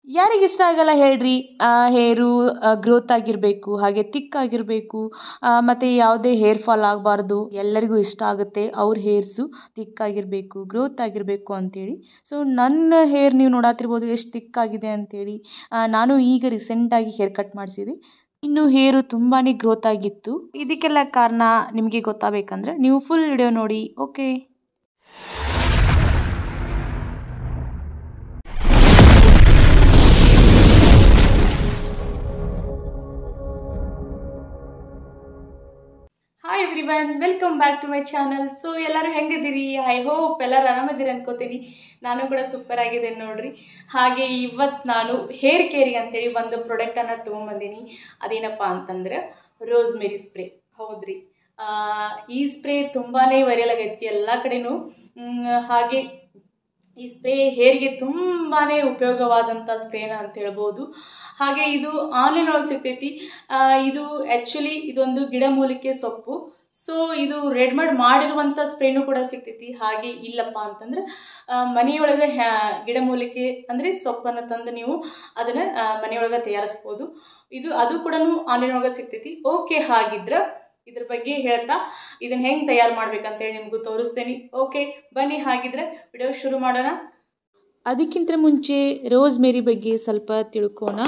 ಯಾರಿಗೆ ಇಷ್ಟ ಆಗಲ್ಲ ಹೇಳ್ರಿ. ಹೇರು ಗ್ರೋತ್ ಆಗಿರಬೇಕು, ಹಾಗೆ ತಿಕ್ ಆಗಿರಬೇಕು, ಮತ್ತು ಯಾವುದೇ ಹೇರ್ ಫಾಲ್ ಆಗಬಾರ್ದು. ಎಲ್ಲರಿಗೂ ಇಷ್ಟ ಆಗುತ್ತೆ ಅವ್ರ ಹೇರ್ಸು ತಿಕ್ ಆಗಿರಬೇಕು, ಗ್ರೋತ್ ಆಗಿರಬೇಕು ಅಂತೇಳಿ. ಸೊ ನನ್ನ ಹೇರ್ ನೀವು ನೋಡತ್ತಿರ್ಬೋದು ಎಷ್ಟು ತಿಕ್ ಆಗಿದೆ ಅಂತೇಳಿ. ನಾನು ಈಗ ರೀಸೆಂಟಾಗಿ ಹೇರ್ ಕಟ್ ಮಾಡಿಸಿದೆ. ಇನ್ನು ಹೇರು ತುಂಬಾ ಗ್ರೋತ್ ಆಗಿತ್ತು. ಇದಕ್ಕೆಲ್ಲ ಕಾರಣ ನಿಮಗೆ ಗೊತ್ತಾಗಬೇಕಂದ್ರೆ ನೀವು ಫುಲ್ ವಿಡಿಯೋ ನೋಡಿ. Okay. Hi everyone, welcome back to my channel. So ಎಲ್ಲರೂ ಹೆಂಗಿದ್ದೀರಿ? ಐ ಹೋಪ್ ಎಲ್ಲರೂ ಆರಾಮದಿರಿ ಅನ್ಕೋತೀನಿ. ನಾನು ಕೂಡ ಸೂಪರ್ ಆಗಿದ್ದೇನೆ ನೋಡ್ರಿ. ಹಾಗೆ ಇವತ್ತು ನಾನು ಹೇರ್ ಕೇರಿಗೆ ಅಂತೇಳಿ ಒಂದು ಪ್ರಾಡಕ್ಟನ್ನು ತೊಗೊಂಬಂದೀನಿ. ಅದೇನಪ್ಪ ಅಂತಂದ್ರೆ ರೋಸ್ಮೆರಿ ಸ್ಪ್ರೇ. ಹೌದ್ರಿ, ಈ ಸ್ಪ್ರೇ ತುಂಬಾ ವೈರಲ್ ಆಗೈತಿ ಎಲ್ಲ ಕಡೆನೂ. ಹಾಗೆ ಈ ಸ್ಪ್ರೇ ಹೇರ್ಗೆ ತುಂಬಾ ಉಪಯೋಗವಾದಂಥ ಸ್ಪ್ರೇನ ಅಂತ ಹೇಳ್ಬೋದು. ಹಾಗೆ ಇದು ಆನ್ಲೈನ್ ಒಳಗೆ ಸಿಗ್ತೈತಿ. ಇದು ಆ್ಯಕ್ಚುಲಿ ಇದೊಂದು ಗಿಡಮೂಲಿಕೆ ಸೊಪ್ಪು. ಸೊ ಇದು ರೆಡಿಮೇಡ್ ಮಾಡಿರುವಂಥ ಸ್ಪ್ರೇನೂ ಕೂಡ ಸಿಗ್ತೈತಿ. ಹಾಗೆ ಇಲ್ಲಪ್ಪ ಅಂತಂದ್ರೆ ಮನೆಯೊಳಗೆ ಗಿಡಮೂಲಿಕೆ ಅಂದರೆ ಸೊಪ್ಪನ್ನು ತಂದು ನೀವು ಅದನ್ನು ಮನೆಯೊಳಗೆ ತಯಾರಿಸ್ಬೋದು. ಅದು ಕೂಡ ಆನ್ಲೈನ್ ಒಳಗೆ ಸಿಗ್ತೈತಿ. ಓಕೆ, ಹಾಗಿದ್ರೆ ಇದ್ರ ಬಗ್ಗೆ ಹೇಳ್ತಾ ಇದನ್ನ ಹೆಂಗೆ ತಯಾರು ಮಾಡ್ಬೇಕಂತೇಳಿ ನಿಮಗೂ ತೋರಿಸ್ತೇನೆ. ಓಕೆ ಬನ್ನಿ, ಹಾಗಿದ್ರೆ ವಿಡಿಯೋ ಶುರು ಮಾಡೋಣ. ಅದಕ್ಕಿಂತ ಮುಂಚೆ ರೋಸ್ಮೆರಿ ಬಗ್ಗೆ ಸ್ವಲ್ಪ ತಿಳ್ಕೋಣ.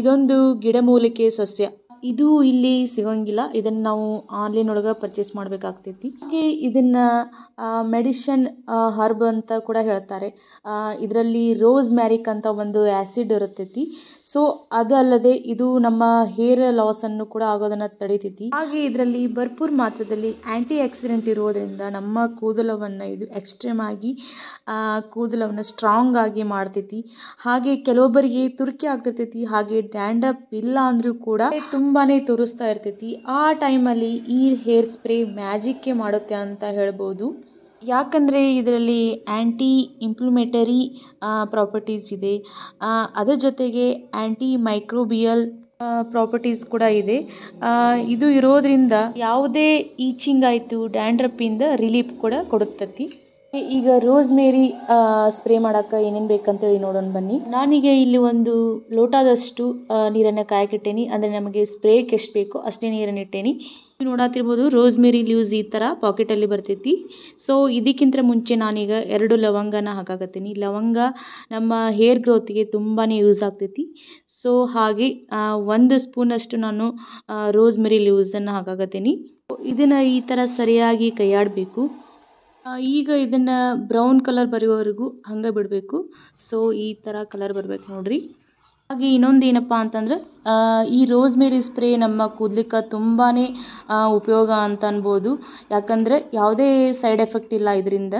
ಇದೊಂದು ಗಿಡಮೂಲಿಕೆ ಸಸ್ಯ. ಇದು ಇಲ್ಲಿ ಸಿಗೋಂಗಿಲ್ಲ. ಇದನ್ನು ನಾವು ಆನ್ಲೈನ್ ಒಳಗೆ ಪರ್ಚೇಸ್ ಮಾಡಬೇಕಾಗ್ತೈತಿ. ಹಾಗೆ ಇದನ್ನು ಮೆಡಿಷನ್ ಹರ್ಬ್ ಅಂತ ಕೂಡ ಹೇಳ್ತಾರೆ. ಇದರಲ್ಲಿ ರೋಸ್ ಮ್ಯಾರಿಕ್ ಅಂತ ಒಂದು ಆ್ಯಸಿಡ್ ಇರುತ್ತೈತಿ. ಸೊ ಅದಲ್ಲದೆ ಇದು ನಮ್ಮ ಹೇರ್ ಲಾಸನ್ನು ಕೂಡ ಆಗೋದನ್ನು ತಡಿತೈತಿ. ಹಾಗೆ ಇದರಲ್ಲಿ ಭರ್ಪೂರ್ ಮಾತ್ರದಲ್ಲಿ ಆ್ಯಂಟಿ ಆಕ್ಸಿಡೆಂಟ್ ಇರೋದರಿಂದ ನಮ್ಮ ಕೂದಲವನ್ನು ಇದು ಎಕ್ಸ್ಟ್ರೀಮ್ ಆಗಿ ಕೂದಲವನ್ನು ಸ್ಟ್ರಾಂಗ್ ಆಗಿ ಮಾಡ್ತೈತಿ. ಹಾಗೆ ಕೆಲವೊಬ್ಬರಿಗೆ ತುರ್ಕಿ ಆಗ್ತಿರ್ತೈತಿ. ಹಾಗೆ ಡ್ಯಾಂಡ್ರಫ್ ಇಲ್ಲ ಅಂದರೂ ಕೂಡ ತುಂಬಾ ತೋರಿಸ್ತಾ ಇರ್ತೈತಿ. ಆ ಟೈಮಲ್ಲಿ ಈ ಹೇರ್ ಸ್ಪ್ರೇ ಮ್ಯಾಜಿಕ್ಕೇ ಮಾಡುತ್ತೆ ಅಂತ ಹೇಳ್ಬೋದು. ಯಾಕಂದರೆ ಇದರಲ್ಲಿ ಆ್ಯಂಟಿ ಇಂಪ್ಲಮೇಟರಿ ಪ್ರಾಪರ್ಟೀಸ್ ಇದೆ. ಅದರ ಜೊತೆಗೆ ಆ್ಯಂಟಿ ಮೈಕ್ರೋಬಿಯಲ್ ಪ್ರಾಪರ್ಟೀಸ್ ಕೂಡ ಇದೆ. ಇದು ಇರೋದ್ರಿಂದ ಯಾವುದೇ ಈಚಿಂಗ್ ಆಯಿತು ಡ್ಯಾಂಡ್ರಫಿಂದ ರಿಲೀಫ್ ಕೂಡ ಕೊಡುತ್ತತಿ. ಈಗ ರೋಸ್ಮೇರಿ ಸ್ಪ್ರೇ ಮಾಡೋಕೆ ಏನೇನು ಬೇಕಂತೇಳಿ ನೋಡೋಣ ಬನ್ನಿ. ನಾನೀಗ ಇಲ್ಲಿ ಒಂದು ಲೋಟದಷ್ಟು ನೀರನ್ನು ಕಾಯಕ್ಕಿಟ್ಟೇನಿ. ಅಂದರೆ ನಮಗೆ ಸ್ಪ್ರೇಗೆ ಎಷ್ಟು ಬೇಕೋ ಅಷ್ಟೇ ನೀರನ್ನು ಇಟ್ಟೇನಿ. ನೋಡತ್ತಿರ್ಬೋದು ರೋಸ್ಮೇರಿ ಲೀವ್ಸ್ ಈ ಥರ ಪಾಕೆಟಲ್ಲಿ ಬರ್ತೈತಿ. ಸೊ ಇದಕ್ಕಿಂತ ಮುಂಚೆ ನಾನೀಗ 2 ಲವಂಗನ ಹಾಕಾಕತ್ತೀನಿ. ಲವಂಗ ನಮ್ಮ ಹೇರ್ ಗ್ರೋತಿಗೆ ತುಂಬಾ ಯೂಸ್ ಆಗ್ತೈತಿ. ಸೊ ಹಾಗೆ 1 ಸ್ಪೂನಷ್ಟು ನಾನು ರೋಸ್ಮೇರಿ ಲೀವ್ಸನ್ನು ಹಾಕಾಕತ್ತೀನಿ. ಇದನ್ನು ಈ ಥರ ಸರಿಯಾಗಿ ಕೈಯಾಡಬೇಕು. ಈಗ ಇದನ್ನು ಬ್ರೌನ್ ಕಲರ್ ಬರೋವರೆಗೂ ಹಂಗೆ ಬಿಡಬೇಕು. ಸೊ ಈ ಥರ ಕಲರ್ ಬರಬೇಕು ನೋಡ್ರಿ. ಹಾಗೆ ಇನ್ನೊಂದು ಏನಪ್ಪ ಅಂತಂದ್ರೆ ಈ ರೋಸ್ಮೇರಿ ಸ್ಪ್ರೇ ನಮ್ಮ ಕೂದಲಿಕ್ಕೆ ತುಂಬಾ ಉಪಯೋಗ ಅಂತ ಅನ್ಬೋದು. ಯಾಕಂದರೆ ಯಾವುದೇ ಸೈಡ್ ಎಫೆಕ್ಟ್ ಇಲ್ಲ ಇದರಿಂದ.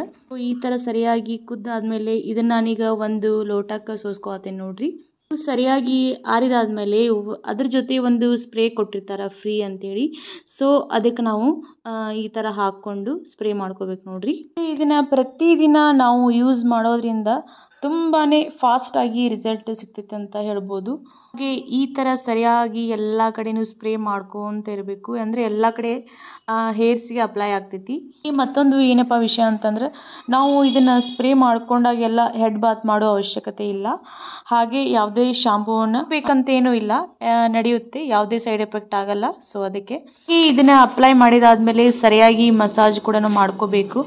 ಈ ಥರ ಸರಿಯಾಗಿ ಕುದ್ದಾದ್ಮೇಲೆ ಇದನ್ನು ನಾನೀಗ ಒಂದು ಲೋಟಕ್ಕೆ ಸೋಸ್ಕೊಳ್ತೇನೆ ನೋಡ್ರಿ. ಸರಿಯಾಗಿ ಆರಿದಾದ್ಮೇಲೆ ಅದ್ರ ಜೊತೆ ಒಂದು ಸ್ಪ್ರೇ ಕೊಟ್ಟಿರ್ತಾರೆ ಫ್ರೀ ಅಂತೇಳಿ. ಸೊ ಅದಕ್ಕೆ ನಾವು ಈ ಥರ ಹಾಕ್ಕೊಂಡು ಸ್ಪ್ರೇ ಮಾಡ್ಕೋಬೇಕು ನೋಡ್ರಿ. ಇದನ್ನು ಪ್ರತಿದಿನ ನಾವು ಯೂಸ್ ಮಾಡೋದ್ರಿಂದ ತುಂಬಾ ಫಾಸ್ಟಾಗಿ ರಿಸಲ್ಟ್ ಸಿಗ್ತೈತೆ ಅಂತ ಹೇಳ್ಬೋದು. ಹಾಗೆ ಈ ಥರ ಸರಿಯಾಗಿ ಎಲ್ಲ ಕಡೆನೂ ಸ್ಪ್ರೇ ಮಾಡ್ಕೊತ ಇರಬೇಕು. ಅಂದರೆ ಎಲ್ಲ ಕಡೆ ಹೇರ್ಸ್ಗೆ ಅಪ್ಲೈ ಆಗ್ತೈತಿ. ಮತ್ತೊಂದು ಏನಪ್ಪ ವಿಷಯ ಅಂತಂದ್ರೆ ನಾವು ಇದನ್ನು ಸ್ಪ್ರೇ ಮಾಡ್ಕೊಂಡಾಗೆಲ್ಲ ಹೆಡ್ ಬಾತ್ ಮಾಡೋ ಅವಶ್ಯಕತೆ ಇಲ್ಲ. ಹಾಗೆ ಯಾವುದೇ ಶಾಂಪೂವನ್ನು ಬೇಕಂತೇನೂ ಇಲ್ಲ, ನಡೆಯುತ್ತೆ, ಯಾವುದೇ ಸೈಡ್ ಎಫೆಕ್ಟ್ ಆಗಲ್ಲ. ಸೊ ಅದಕ್ಕೆ ಇದನ್ನು ಅಪ್ಲೈ ಮಾಡಿದಾದ್ಮೇಲೆ ಸರಿಯಾಗಿ ಮಸಾಜ್ ಕೂಡ ಮಾಡ್ಕೋಬೇಕು.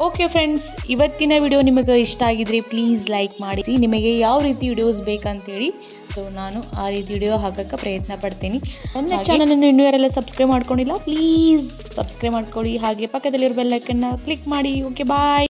ಓಕೆ ಫ್ರೆಂಡ್ಸ್, ಇವತ್ತಿನ ವಿಡಿಯೋ ನಿಮಗೆ ಇಷ್ಟ ಆಗಿದ್ರೆ ಪ್ಲೀಸ್ ಲೈಕ್ ಮಾಡಿ. ನಿಮಗೆ ಯಾವ ರೀತಿ ವಿಡಿಯೋಸ್ ಬೇಕಂತೇಳಿ ಸೊ ನಾನು ಆ ರೀತಿ ವಿಡಿಯೋ ಹಾಕೋಕ್ಕೆ ಪ್ರಯತ್ನ ಪಡ್ತೀನಿ. ನನ್ನ ಚಾನಲನ್ನು ಇನ್ನೂ ಯಾರೆಲ್ಲ ಸಬ್ಸ್ಕ್ರೈಬ್ ಮಾಡ್ಕೊಂಡಿಲ್ಲ ಪ್ಲೀಸ್ ಸಬ್ಸ್ಕ್ರೈಬ್ ಮಾಡ್ಕೊಳ್ಳಿ. ಹಾಗೆ ಪಕ್ಕದಲ್ಲಿರೋ ಬೆಲ್ ಐಕನ್ನ ಕ್ಲಿಕ್ ಮಾಡಿ. ಓಕೆ ಬಾಯ್.